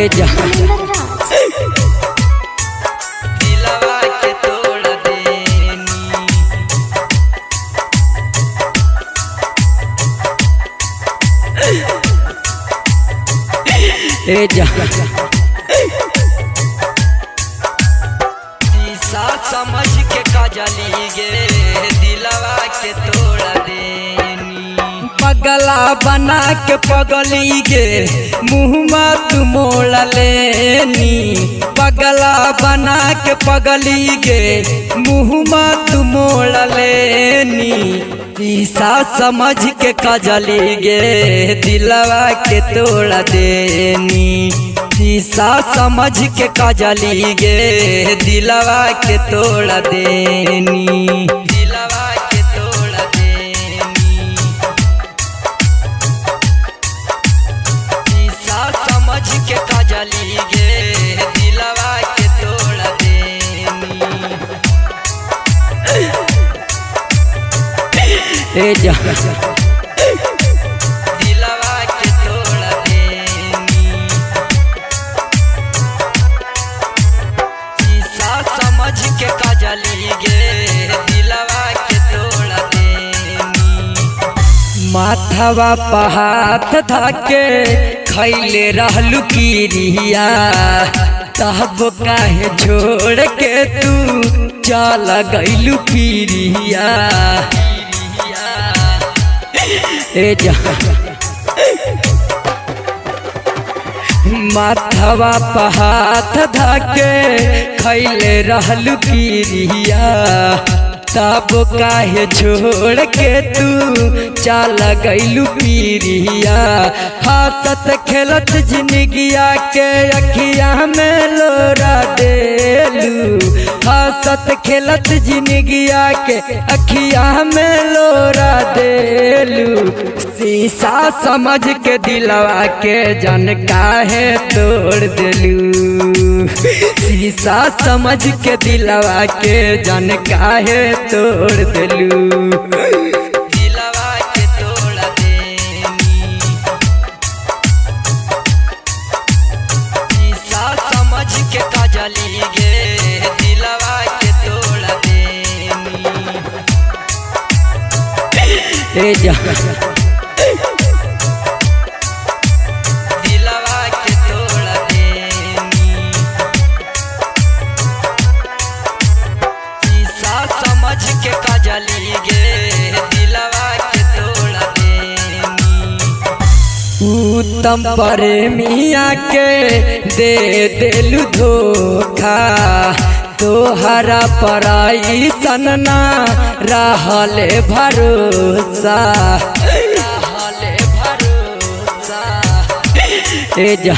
ए जा दिलवा के तोड़ देनी ए जा शीशा समझ के काजली गे दिलवा के तोड़ देनी पगला बना के पगली गे मुँह तू मोड़ लेनी पगला बना के पगली गे मुँह तू मोड़ लेनी शीशा समझ के कजली गे दिलवा के तोड़ देनी शीशा समझ के कजली गे दिलवा के तोड़ देनी दिलवा के तोड़ देनी शीशा समझ के काजली गे दिलवा के तोड़ देनी ए जा दिलवा के तोड़ देनी शीशा समझ के काजली गे दिलवा के तोड़ देनी माथवा पहात धाके खैले रहलू किरिया तब काहे छोड़ के तू चल गइलू पिरिया ए जा माथवा पहात धाके खैले रहलू किरिया तब काहे छोड़ के तू चल गइलू पिरिया हंसत खेलत जिंदगिया के अखिया में लोरा देलू हंसत खेलत जिंदगिया के अखिया में लोरा देलू शीशा समझ के दिलवा के जन काहे तोड़ देलू शीशा समझ के दिलवा के जन काहे तोड़ देलू दिलवा के तोड़ देनी शीशा समझ के काजली गे दिलवा के तोड़ देनी ए जा दिलवा के तोड़ देनी शीशा समझ के काजली गे दिलवा के तोड़ देनी उत्तम प्रेमिया के दे देलू धोखा तोहरा पराई सनना रहले भरोसा रहले भरोसा ए जा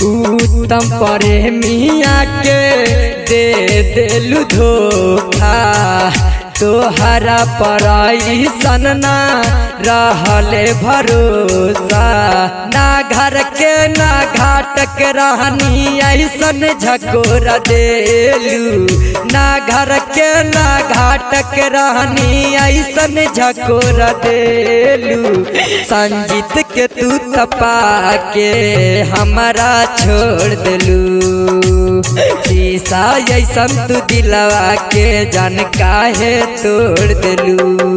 उत्तम प्रेमिया के दे देलू धोखा तोहरा पराई सनना रहले भरोसा ना घर के ना घाट के रहनी ऐसन झकोरा देलू ना घर के ना घाट के रहनी ऐसन झकोरा देलू संजीत के तू तपा के हमारा छोड़ देलू शीशा ऐसन तू दिलवा के जन काहे तोड़ देलू।